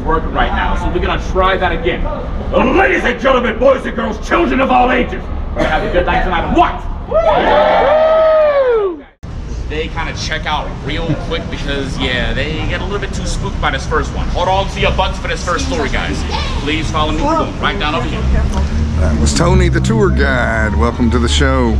working right now, so we're gonna try that again. Ladies and gentlemen, boys and girls, children of all ages, we're gonna have a good night tonight. What? They kind of check out real quick because, yeah, they get a little bit too spooked by this first one. Hold on to your butts for this first story, guys. Please follow me. We're going right down over here. That was Tony, the tour guide. Welcome to the show.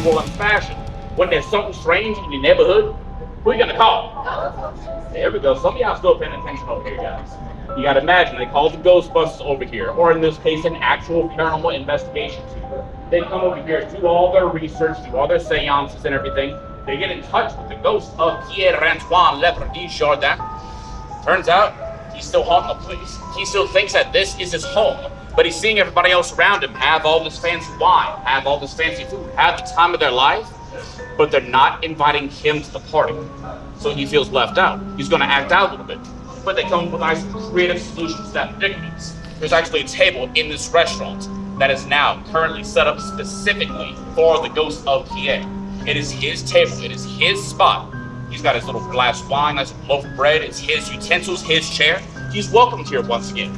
In fashion. When there's something strange in your neighborhood, who are you gonna call? There we go. Some of y'all still paying attention over here, guys. You gotta imagine they call the Ghostbusters over here, or in this case, an actual paranormal investigation team. They come over here, do all their research, do all their seances and everything. They get in touch with the ghost of Pierre-Antoine Lebrun Jourdain. Turns out he's still haunting the place. He still thinks that this is his home. But he's seeing everybody else around him have all this fancy wine, have all this fancy food, have the time of their life, but they're not inviting him to the party. So he feels left out. He's gonna act out a little bit. But they come up with nice creative solutions to that predicament. There's actually a table in this restaurant that is now currently set up specifically for the ghost of Pierre. It is his table, it is his spot. He's got his little glass of wine, nice loaf of bread, it's his utensils, his chair. He's welcomed here once again.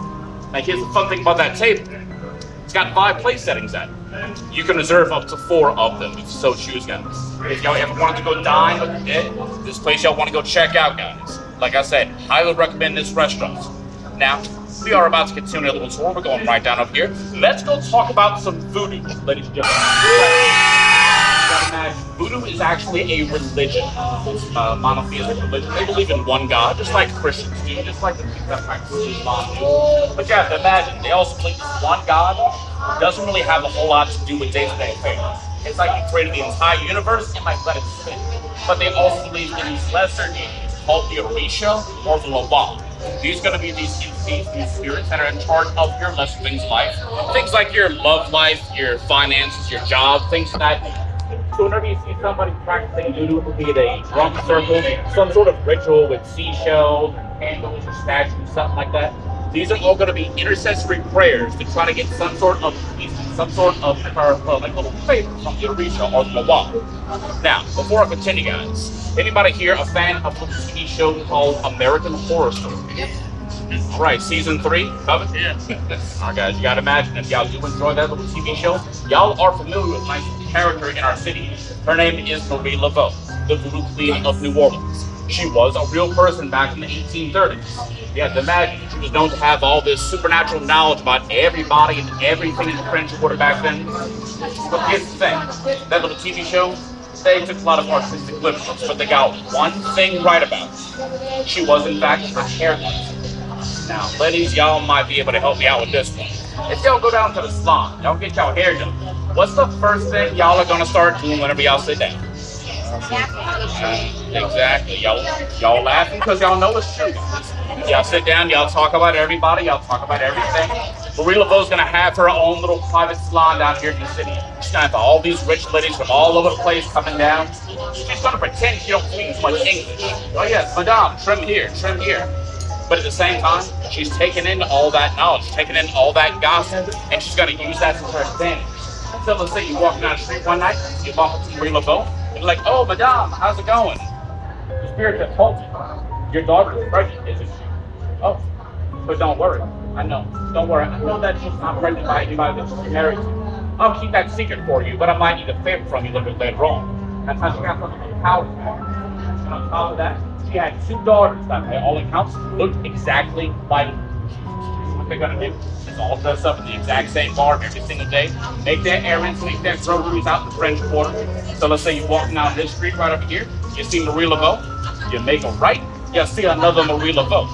Now here's the fun thing about that table. It's got 5 place settings at it. You can reserve up to 4 of them if you so choose, guys. If y'all ever wanted to go dine with the dead, this place y'all want to go check out, guys. Like I said, highly recommend this restaurant. Now, we are about to continue a little tour. We're going right down up here. Let's go talk about some voodoo, ladies and gentlemen. Voodoo is actually a religion. It's a monotheistic religion. They believe in one God, just like Christians do, just like the people that practice Islam do. But you have to imagine, they also believe this one God doesn't really have a whole lot to do with day-to-day affairs. It's like he created the entire universe and like let it spin. But they also believe in these lesser deities called the Orisha or the Lawang. These are going to be these entities, these spirits that are in charge of your lesser things in life. Things like your love life, your finances, your job, things like that. So whenever you see somebody practicing voodoo, be it a drum circle, some sort of ritual with seashells, or candles, or statues, something like that, these are all going to be intercessory prayers to try to get some sort of peace, some sort of like little favor from the Orisha or the Lawang. Now, before I continue, guys, anybody here a fan of a TV show called American Horror Story? All right, season 3, covered? Yeah. All right, guys, you gotta imagine if y'all do enjoy that little TV show, y'all are familiar with my character in our city. Her name is Marie Laveau, the Voodoo Queen of New Orleans. She was a real person back in the 1830s. You have to imagine, she was known to have all this supernatural knowledge about everybody and everything in the French Quarter back then. But here's the thing, that little TV show, they took a lot of artistic liberties, but they got one thing right about it. She was, in fact, a hairdresser. Now, ladies, y'all might be able to help me out with this one. If y'all go down to the salon, y'all get y'all hair done, what's the first thing y'all are gonna start doing whenever y'all sit down? Exactly. Y'all laughing because y'all know it's true. Y'all sit down, y'all talk about everybody, y'all talk about everything. Marie Laveau's gonna have her own little private salon down here in the city. She's gonna have all these rich ladies from all over the place coming down. She's gonna pretend she don't speak much English. Oh yes, madame, trim here, trim here. But at the same time, she's taking in all that knowledge, taking in all that gossip, and she's gonna use that to her advantage. So let's say you're walking down the street one night, you bump into Marie Laveau, and you're like, oh, madame, how's it going? The spirit just told you, your daughter is pregnant, isn't she? Oh, but don't worry, I know. Don't worry, I know that she's not pregnant by anybody that she's married to. I'll keep that secret for you, but I might need a favor from you a little bit later on. That's how she got something in powers back. And on top of that, she had 2 daughters that, by all accounts, looked exactly like Jesus. What they're gonna do is all dress up in the exact same garb every single day, make their errands, make their groceries out in the French Quarter. So let's say you're walking down this street right over here, you see Marie Laveau, you make a right, you see another Marie Laveau.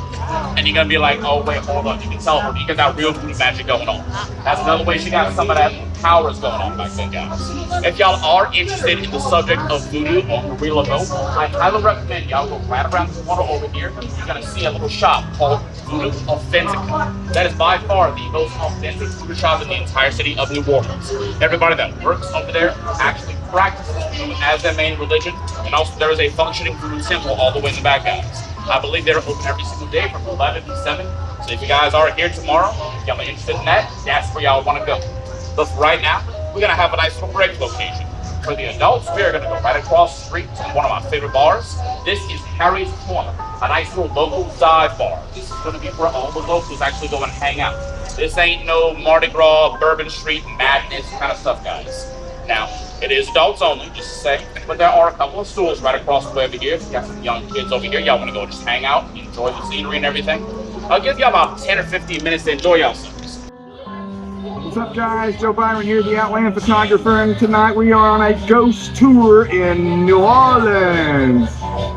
And you're gonna be like, oh wait, hold on, you can tell her, you got real voodoo magic going on. That's another way she got some of that powers going on back then, guys. If y'all are interested in the subject of voodoo or Marie Laveau, I highly recommend y'all go right around the corner over here. You're gonna see a little shop called Voodoo Authentic. That is by far the most authentic voodoo shop in the entire city of New Orleans. Everybody that works over there actually practices voodoo as their main religion, and also there is a functioning voodoo temple all the way in the back, guys. I believe they're open every single day from 11 to 7. So if you guys are here tomorrow, if y'all are interested in that, that's where y'all want to go. But for right now, we're gonna have a nice little break location. For the adults, we are gonna go right across the street to one of my favorite bars. This is Harry's Corner, a nice little local dive bar. This is gonna be where all the locals actually go and hang out. This ain't no Mardi Gras, Bourbon Street madness kind of stuff, guys. Now, it is adults only, just to say, but there are a couple of stools right across the way over here. If you got some young kids over here, y'all wanna go just hang out, enjoy the scenery and everything. I'll give y'all about 10 or 15 minutes to enjoy yourselves. What's up, guys? Joe Byron here, the Outland Photographer, and tonight we are on a ghost tour in New Orleans.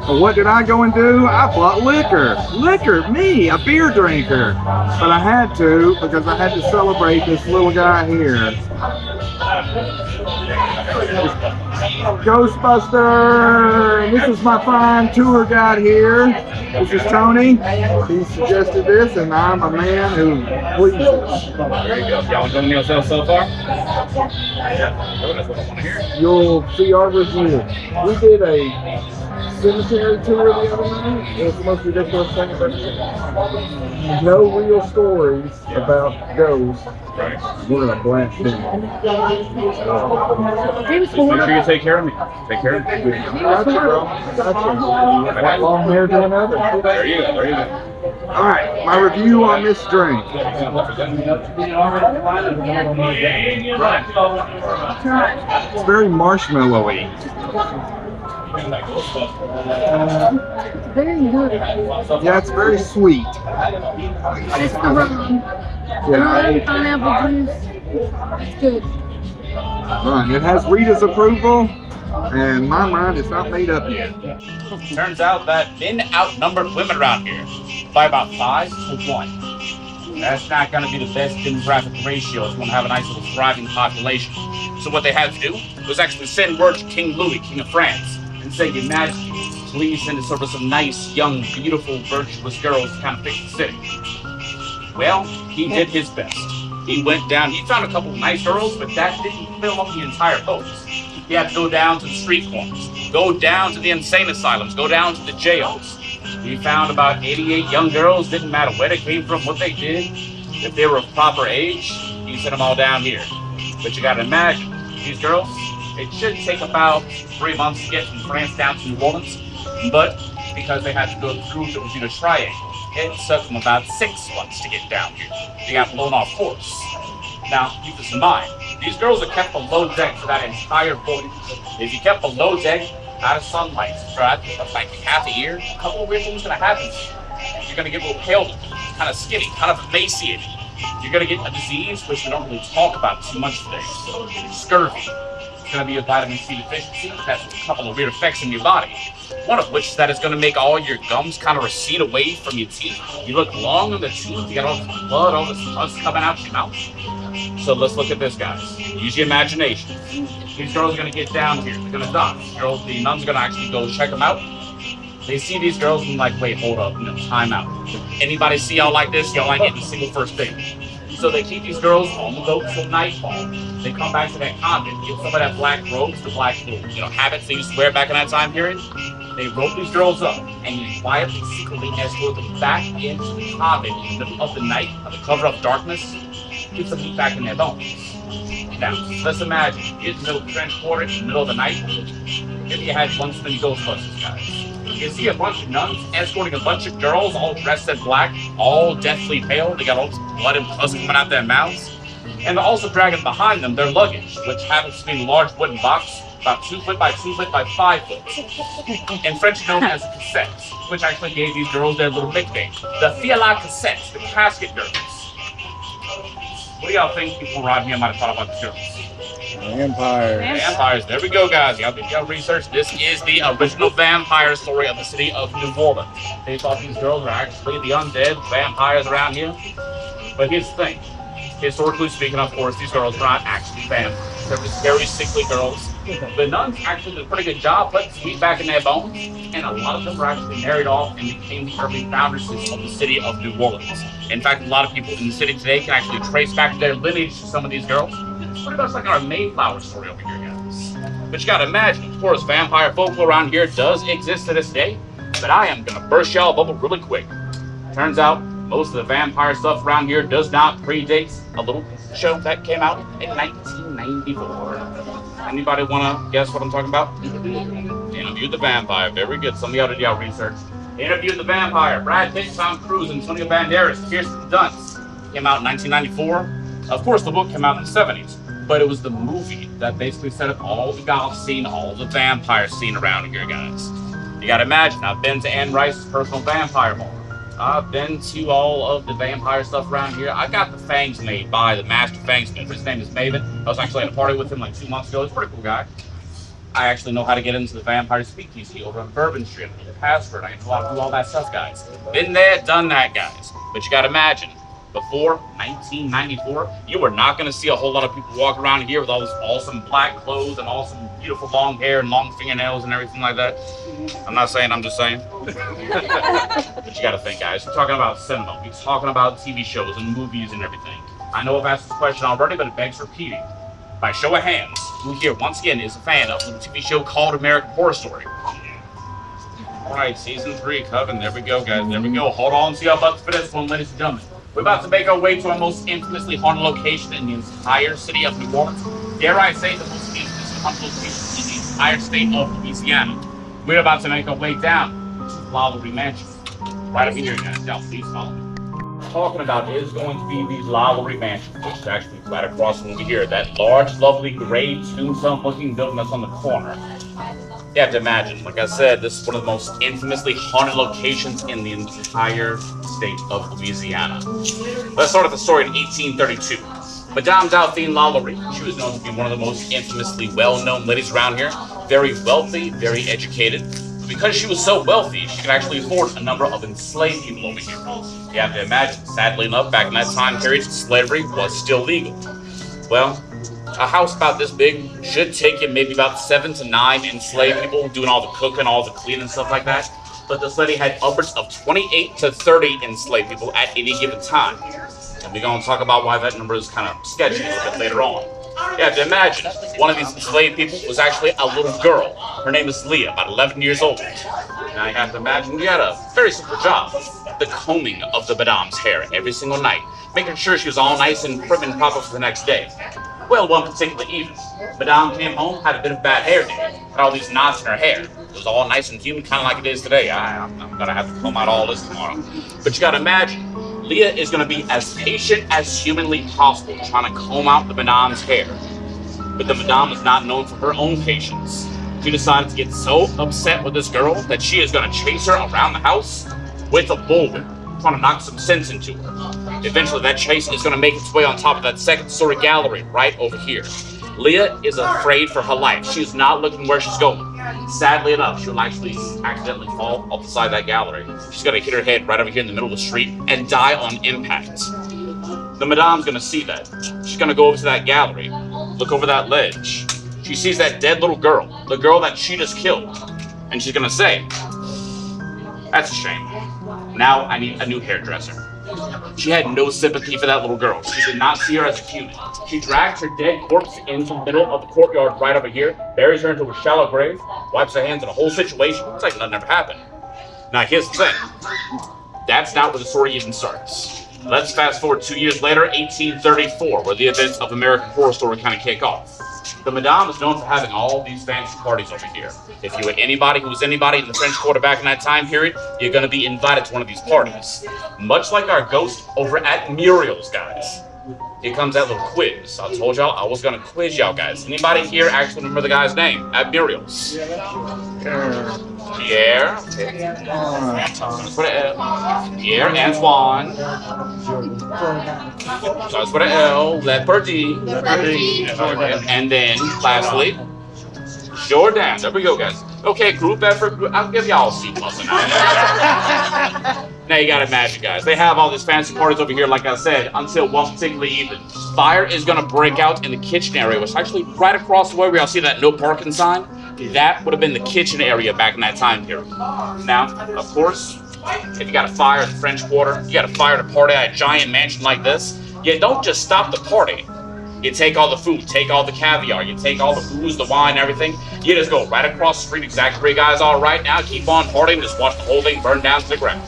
What did I go and do? I bought liquor. Liquor, me, a beer drinker. But I had to because I had to celebrate this little guy here. Ghostbuster! This is my fine tour guide here. This is Towne. He suggested this, and I'm a man who pleases. There you go. Y'all enjoying yourselves so far? Yeah. That's what I want to hear. You'll see our review. We did a cemetery tour the other night. It was the most ridiculous thing I've ever seen. No real stories about ghosts. Right. We're a blast in. Make sure you take care of me. Take care of me. Gotcha, bro. Gotcha. One long hair to another. There you go. There you go. All right, my review on this drink. It's very marshmallowy. Very good. Yeah, it's very sweet. It's the rum. Yeah. Pineapple juice. It's good. Right. It has Rita's approval, and my mind is not made up yet. Turns out that men outnumbered women around here by about 5 to 1. That's not going to be the best demographic ratio if you want to have a nice little thriving population. So what they had to do was actually send word to King Louis, King of France, and say, Your Majesty, please send us over some nice, young, beautiful, virtuous girls to kind of fix the city. Well, he did his best. He went down, he found a couple of nice girls, but that didn't fill up the entire boat. He had to go down to the street corners, go down to the insane asylums, go down to the jails. He found about 88 young girls, didn't matter where they came from, what they did. If they were of proper age, he sent them all down here. But you gotta imagine, these girls, it should take about 3 months to get from France down to New Orleans, but because they had to go through the Voodoo Triangle, it took them about 6 months to get down here. They got blown off course. Now, keep this in mind. These girls are kept below deck for that entire voyage. If you kept below deck, out of sunlight, for like half a year, a couple of weird things are gonna happen. You're gonna get a little pale, kind of skinny, kind of emaciated. You're gonna get a disease which we don't really talk about too much today. Scurvy. It's gonna be a vitamin C deficiency. That's a couple of weird effects in your body. One of which is that it's gonna make all your gums kind of recede away from your teeth. You look long on the teeth, you got all this blood, all this pus coming out your mouth. So let's look at this, guys. Use your imagination. These girls are gonna get down here. They're gonna die. The nuns are gonna actually go check them out. They see these girls and like, wait, hold up, time out. Anybody see y'all like this? Y'all ain't getting a single first date. So they keep these girls on the boat till nightfall. They come back to that convent, get some of that black robes, the black habits they used to wear back in that time period. They rope these girls up and you quietly, secretly escort them back into the convent in the middle of the night, under cover of darkness, keep them heat back in their bones. Now, let's imagine, you're in the middle of the trench quarter, in the middle of the night. If you had one of the Ghostbusters, guys. You see a bunch of nuns escorting a bunch of girls all dressed in black, all deathly pale. They got all this blood and pus coming out their mouths. And they're also dragging behind them their luggage, which happens to be a large wooden box, about 2 foot by 2 foot by 5 foot. In French known as a cassette, which actually gave these girls their little nickname. The Fiala Cassettes, the casket girls. What do y'all think people around here might have thought about the girls? Vampires. There we go, guys. Y'all did your research. This is the original vampire story of the city of New Orleans. They thought these girls were actually the undead vampires around here. But here's the thing. Historically speaking, of course, these girls are not actually vampires. They're just very sickly girls. The nuns actually did a pretty good job putting sweet back in their bones, and a lot of them were actually married off and became the early founders of the city of New Orleans. In fact, a lot of people in the city today can actually trace back their lineage to some of these girls. It's pretty much like our Mayflower story over here, guys. But you gotta imagine, of course, vampire folklore around here does exist to this day, but I am gonna burst y'all bubble really quick. Turns out, Most of the vampire stuff around here does not predate a little show that came out in 1994. Anybody want to guess what I'm talking about? Interview the Vampire. Very good. Some of y'all did y'all research. Interview the Vampire. Brad Pitt, Tom Cruise, Antonio Banderas, Kirsten Dunst. Came out in 1994. Of course, the book came out in the 70s. But it was the movie that basically set up all the goth scene, all the vampire scene around here, guys. You gotta imagine, I've been to Anne Rice's personal vampire bar. I've been to all of the vampire stuff around here. I got the fangs made by the master fangsmith. His name is Maven. I was actually at a party with him like 2 months ago. He's a pretty cool guy. I actually know how to get into the vampire speakeasy over on Bourbon Street in the Passford. I know how to do all that stuff, guys. Been there, done that, guys. But you gotta imagine, before 1994, you were not going to see a whole lot of people walk around here with all this awesome black clothes and awesome beautiful long hair and long fingernails and everything like that. I'm not saying, I'm just saying. But you got to think, guys, we're talking about cinema. We're talking about TV shows and movies and everything. I know I've asked this question already, but it begs repeating. By show of hands, who here once again is a fan of the TV show called American Horror Story? All right, season 3, Coven. There we go, guys. There we go. Hold on, see how about for this one, ladies and gentlemen. We're about to make our way to our most infamously haunted location in the entire city of New Orleans. Dare I say the most infamously haunted location in the entire state of Louisiana. We're about to make our way down to Lowry Mansion. Right up here, guys. Now, please follow me. Talking about is going to be the Lowry Mansion, which is actually right across from over here. That large, lovely, gray, tombstone-looking building that's on the corner. You have to imagine, like I said, this is one of the most infamously haunted locations in the entire state of Louisiana. Let's start with the story in 1832. Madame Dauphine Lalaurie, she was known to be one of the most infamously well-known ladies around here. Very wealthy, very educated. But because she was so wealthy, she could actually afford a number of enslaved people over here. You have to imagine, sadly enough, back in that time period, slavery was still legal. Well, a house about this big should take you maybe about 7 to 9 enslaved people doing all the cooking, all the cleaning and stuff like that. But this lady had upwards of 28 to 30 enslaved people at any given time. And we're going to talk about why that number is kind of sketchy a little bit later on. You have to imagine, one of these enslaved people was actually a little girl. Her name is Leah, about 11 years old. Now you have to imagine, we had a very simple job. The combing of the madame's hair every single night, making sure she was all nice and prim and proper for the next day. Well, one particular evening, Madame came home, had a bit of bad hair, had all these knots in her hair. It was all nice and human, kind of like it is today. I'm going to have to comb out all this tomorrow. But you got to imagine, Leah is going to be as patient as humanly possible, trying to comb out the Madame's hair. But the Madame is not known for her own patience. She decided to get so upset with this girl that she is going to chase her around the house with a bullwhip, trying to knock some sense into her. Eventually, that chase is going to make its way on top of that second-story gallery right over here. Leah is afraid for her life. She's not looking where she's going. Sadly enough, she'll actually accidentally fall off the side of that gallery. She's going to hit her head right over here in the middle of the street and die on impact. The Madame's going to see that. She's going to go over to that gallery, look over that ledge. She sees that dead little girl, the girl that she just killed. And she's going to say, "That's a shame. Now I need a new hairdresser." She had no sympathy for that little girl. She did not see her as a human. She dragged her dead corpse into the middle of the courtyard right over here, buries her into a shallow grave, wipes her hands on the whole situation. It's like nothing ever happened. Now here's the thing. That's not where the story even starts. Let's fast forward 2 years later, 1834, where the events of American Horror Story kind of kick off. The Madame is known for having all these fancy parties over here. If you were anybody who was anybody in the French Quarter back in that time period, you're going to be invited to one of these parties. Much like our ghost over at Muriel's, guys. Here comes that little quiz. I told y'all I was going to quiz y'all guys. Anybody here actually remember the guy's name at Muriel's? Pierre. Starts with an L. Pierre Antoine. Starts with an L. Leopardi. And then, lastly, Jordan. There we go, guys. Okay, group effort. I'll give y'all a C+ Now you gotta imagine, guys. They have all these fancy parties over here, like I said, until one particular evening. Fire is gonna break out in the kitchen area, which is actually right across the way where y'all see that no parking sign. That would have been the kitchen area back in that time period. Now, of course, if you got a fire in the French Quarter, you got a fire at a party at a giant mansion like this, you don't just stop the party. You take all the food, take all the caviar, you take all the booze, the wine, everything. You just go right across the street, exactly where you guys are right now, keep on partying, just watch the whole thing burn down to the ground.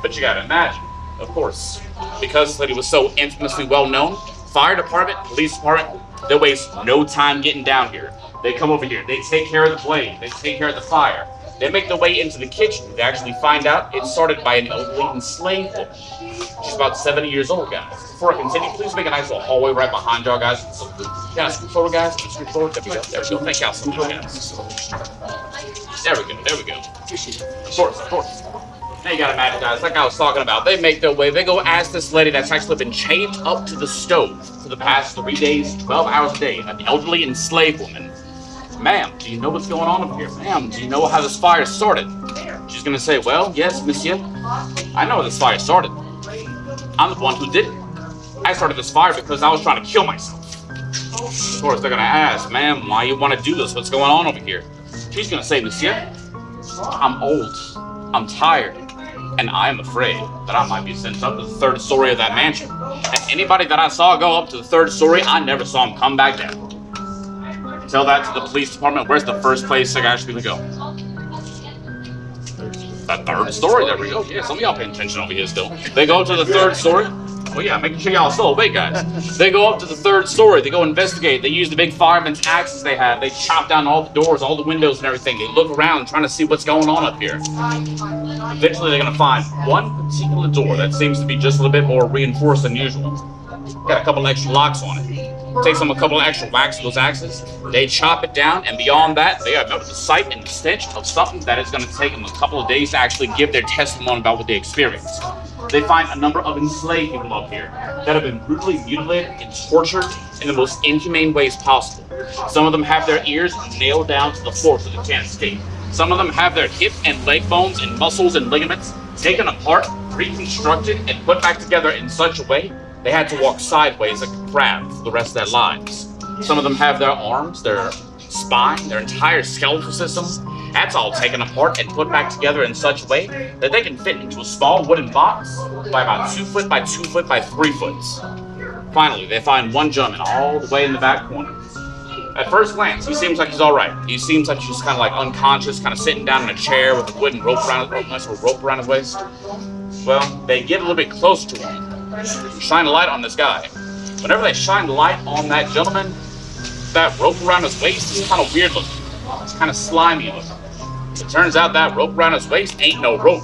But you gotta imagine, Of course, because this lady was so infamously well known, fire department, police department, they waste no time getting down here. They come over here, they take care of the blaze, they take care of the fire. They make their way into the kitchen. They actually find out it started by an elderly enslaved woman. She's about 70 years old, guys. Before I continue, please make a nice little hallway right behind y'all, guys. So, yeah, scoot forward, guys. Scoot forward. There we go. There we go. Thank y'all so much, guys. There we go. There we go. Of course, of course. Now you gotta imagine, guys, like I was talking about, they make their way. They go ask this lady that's actually been chained up to the stove for the past 3 days, 12 hours a day, an elderly enslaved woman. Ma'am, do you know what's going on over here? Ma'am, do you know how this fire started? She's gonna say, well, yes, monsieur. I know how this fire started. I'm the one who did it. I started this fire because I was trying to kill myself. Of course, they're gonna ask, ma'am, why you want to do this? What's going on over here? She's gonna say, monsieur, I'm old, I'm tired, and I am afraid that I might be sent up to the 3rd story of that mansion. And anybody that I saw go up to the 3rd story, I never saw him come back down. Tell that to the police department. Where's the first place they're actually gonna go? The 3rd story. There we go. Yeah, some of y'all paying attention over here still. They go to the 3rd story. Well, yeah, making sure y'all still awake, guys. They go up to the 3rd story. They go investigate. They use the big fireman's axes they have. They chop down all the doors, all the windows, and everything. They look around trying to see what's going on up here. Eventually, they're gonna find one particular door that seems to be just a little bit more reinforced than usual. Got a couple extra locks on it. Takes them a couple of extra whacks of those axes. They chop it down, and beyond that, they are met with the sight and the stench of something that is going to take them a couple of days to actually give their testimony about what they experienced. They find a number of enslaved people up here that have been brutally mutilated and tortured in the most inhumane ways possible. Some of them have their ears nailed down to the floor so they can't escape. Some of them have their hip and leg bones and muscles and ligaments taken apart, reconstructed, and put back together in such a way they had to walk sideways like a crab for the rest of their lives. Some of them have their arms, their spine, their entire skeletal system. That's all taken apart and put back together in such a way that they can fit into a small wooden box by about 2 foot by 2 foot by 3 foot. Finally, they find one gentleman all the way in the back corner. At first glance, he seems like he's all right. He seems like he's just kind of like unconscious, kind of sitting down in a chair with a wooden rope around his waist. Well, they get a little bit closer to him. Shine a light on this guy. Whenever they shine the light on that gentleman, that rope around his waist is kind of weird looking. It's kind of slimy looking. It turns out that rope around his waist ain't no rope.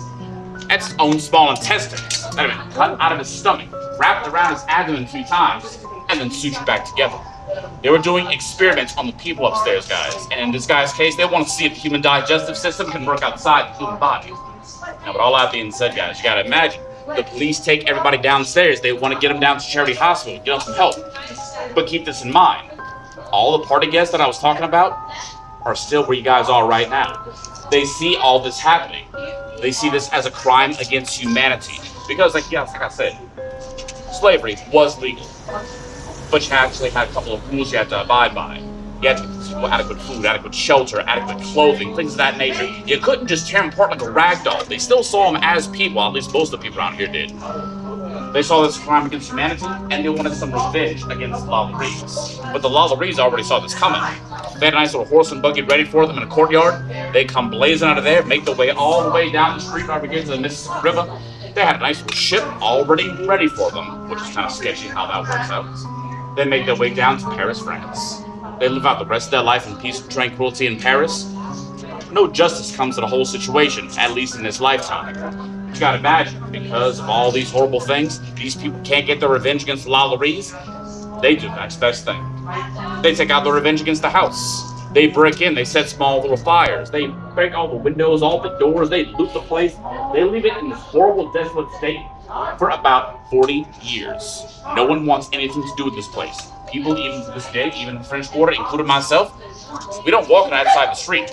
That's his own small intestines that have been cut out of his stomach, wrapped around his abdomen 3 times, and then sutured back together. They were doing experiments on the people upstairs, guys. And in this guy's case, they want to see if the human digestive system can work outside the human body. Now, with all that being said, guys, you gotta imagine, the police take everybody downstairs. They want to get them down to Charity Hospital, get them some help. But keep this in mind. All the party guests that I was talking about are still where you guys are right now. They see all this happening. They see this as a crime against humanity. Because, like I said, slavery was legal. But you actually had a couple of rules you had to abide by. You had to give people adequate food, adequate shelter, adequate clothing, things of that nature. You couldn't just tear them apart like a rag doll. They still saw them as people, at least most of the people around here did. They saw this crime against humanity, and they wanted some revenge against the Lalarees. But the Lalarees already saw this coming. They had a nice little horse and buggy ready for them in a courtyard. They come blazing out of there, make their way all the way down the street right we get to the Mississippi River. They had a nice little ship already ready for them, which is kind of sketchy how that works out. They make their way down to Paris, France. They live out the rest of their life in peace and tranquility in Paris. No justice comes to the whole situation, at least in this lifetime. You gotta imagine, because of all these horrible things, these people can't get their revenge against the Lalarees. They do the next best thing. They take out their revenge against the house. They break in, they set small little fires. They break all the windows, all the doors, they loot the place. They leave it in this horrible, desolate state for about 40 years. No one wants anything to do with this place. People, even to this day, even in the French Quarter, including myself, we don't walk outside the street.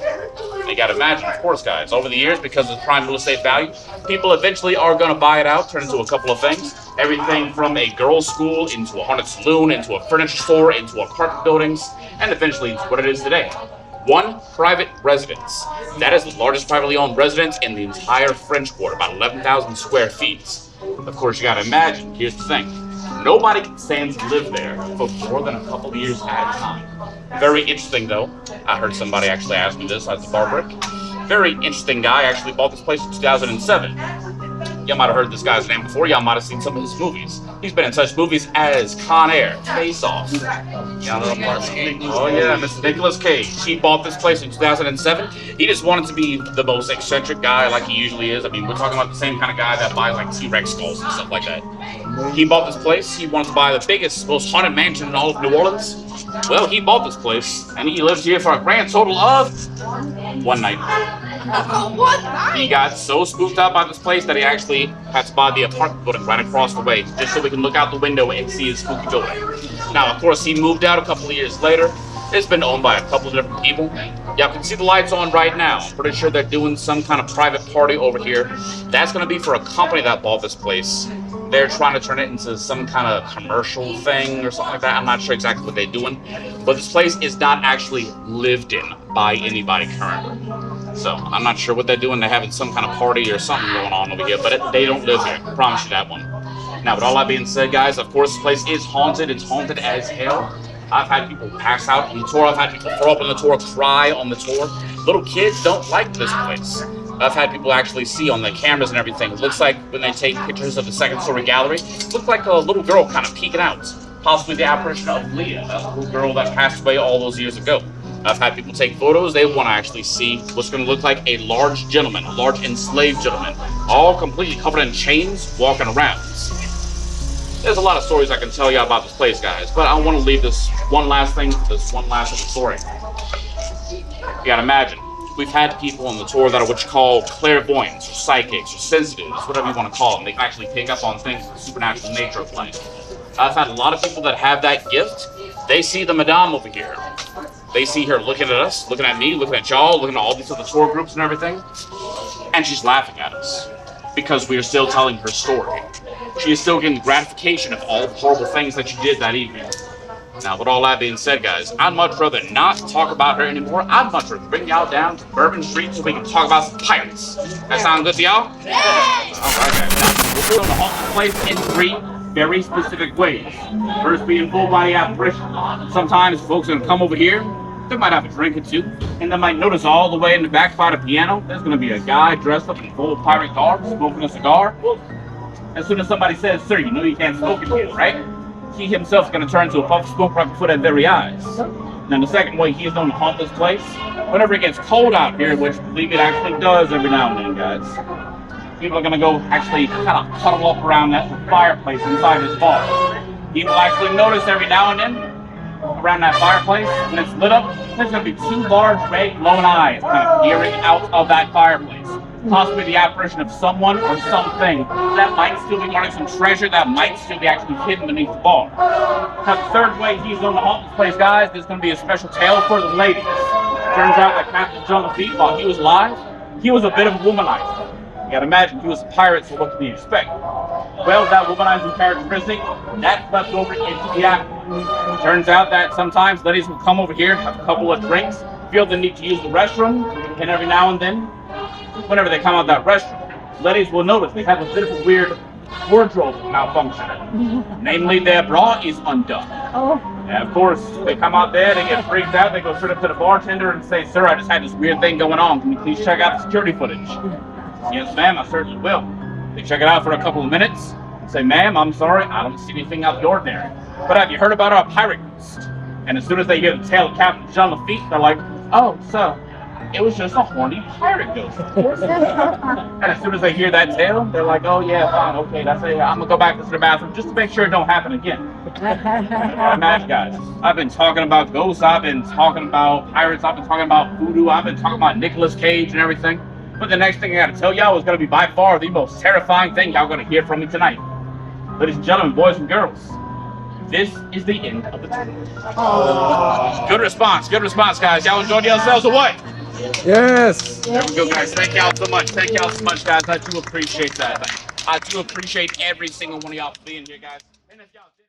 You gotta imagine, of course, guys, over the years, because of the prime real estate value, people eventually are gonna buy it out, turn it into a couple of things. Everything from a girls' school, into a haunted saloon, into a furniture store, into a carpet buildings, and eventually into what it is today. One private residence. That is the largest privately owned residence in the entire French Quarter, about 11,000 square feet. Of course, you gotta imagine, here's the thing. Nobody can stand to live there for more than a couple of years at a time. Very interesting, though. I heard somebody actually ask me this at the bar break. Very interesting guy actually bought this place in 2007. Y'all might have heard this guy's name before. Y'all might have seen some of his movies. He's been in such movies as Con Air, Face Off. Oh yeah, Mr. Nicolas Cage. He bought this place in 2007. He just wanted to be the most eccentric guy like he usually is. I mean, we're talking about the same kind of guy that buys like T-Rex skulls and stuff like that. He bought this place. He wanted to buy the biggest, most haunted mansion in all of New Orleans. Well, he bought this place, and he lived here for a grand total of one night. He got so spooked out by this place that he actually had to buy the apartment building right across the way, just so we can look out the window and see his spooky building. Now, of course, he moved out a couple of years later. It's been owned by a couple of different people. Y'all can see the lights on right now. Pretty sure they're doing some kind of private party over here. That's going to be for a company that bought this place. They're trying to turn it into some kind of commercial thing or something like that. I'm not sure exactly what they're doing. But this place is not actually lived in by anybody currently. So I'm not sure what they're doing. They're having some kind of party or something going on over here. But they don't live here. I promise you that one. Now, with all that being said, guys, of course, this place is haunted. It's haunted as hell. I've had people pass out on the tour. I've had people throw up on the tour, cry on the tour. Little kids don't like this place. I've had people actually see on the cameras and everything. It looks like when they take pictures of the second-story gallery, it looks like a little girl kind of peeking out. Possibly the apparition of Leah, that little girl that passed away all those years ago. I've had people take photos. They want to actually see what's going to look like a large gentleman, a large enslaved gentleman, all completely covered in chains, walking around. There's a lot of stories I can tell you about this place, guys, but I want to leave this one last thing for this one last little story. You gotta imagine, we've had people on the tour that are what you call clairvoyants, or psychics, or sensitives, whatever you want to call them. They can actually pick up on things, the supernatural nature of life. I've had a lot of people that have that gift. They see the madame over here. They see her looking at us, looking at me, looking at y'all, looking at all these other tour groups and everything, and she's laughing at us because we are still telling her story. She is still getting gratification of all the horrible things that you did that evening. Now, with all that being said, guys, I'd much rather not talk about her anymore. I'd much rather bring y'all down to Bourbon Street so we can talk about some pirates. That sound good to y'all? Yeah! All right, guys. Now, we're going to haunt the place in 3 very specific ways. First being full body apparition. Sometimes folks are going to come over here. They might have a drink or two, and they might notice all the way in the back by the piano, there's going to be a guy dressed up in full pirate garb, smoking a cigar. As soon as somebody says, "Sir, you know you can't smoke in here, right?" He himself is going to turn to a puff of smoke right before their very eyes. Now, the second way he is known to haunt this place, whenever it gets cold out here, which I believe it actually does every now and then, guys, people are going to go actually kind of cuddle up around that fireplace inside this bar. People actually notice every now and then, around that fireplace, when it's lit up, there's going to be 2 large red glowing eyes kind of peering out of that fireplace. Possibly the apparition of someone or something that might still be guarding some treasure that might still be actually hidden beneath the bar. Now, the third way he's going to haunt this place, guys, there's going to be a special tale for the ladies. Turns out that Captain John Lafitte, while he was alive, he was a bit of a womanizer. You gotta imagine, he was a pirate, so what can you expect? Well, that womanizing characteristic, that's left over into the act. Turns out that sometimes ladies will come over here, have a couple of drinks, feel the need to use the restroom, and every now and then, whenever they come out that restroom, ladies will notice they have a bit of a weird wardrobe malfunction. Namely, their bra is undone. And of course, they come out there, they get freaked out, they go straight up to the bartender and say, "Sir, I just had this weird thing going on. Can you please check out the security footage?" "Yes, ma'am, I certainly will." They check it out for a couple of minutes, say, "Ma'am, I'm sorry, I don't see anything out of the ordinary. But have you heard about our pirate ghost?" And as soon as they hear the tale of Captain John Lafitte, they're like, "Oh, so it was just a horny pirate ghost." And as soon as they hear that tale, they're like, "Oh yeah, fine, okay, that's it. I'm gonna go back to the bathroom just to make sure it don't happen again." Imagine, guys, I've been talking about ghosts, I've been talking about pirates, I've been talking about voodoo, I've been talking about Nicolas Cage and everything. But the next thing I gotta tell y'all is gonna be by far the most terrifying thing y'all gonna hear from me tonight. Ladies and gentlemen, boys and girls, this is the end of the tour. Good response, guys. Y'all enjoyed yourselves or what? Yes. There we go, guys. Thank y'all so much. Thank y'all so much, guys. I do appreciate that. I do appreciate every single one of y'all for being here, guys. And if y'all did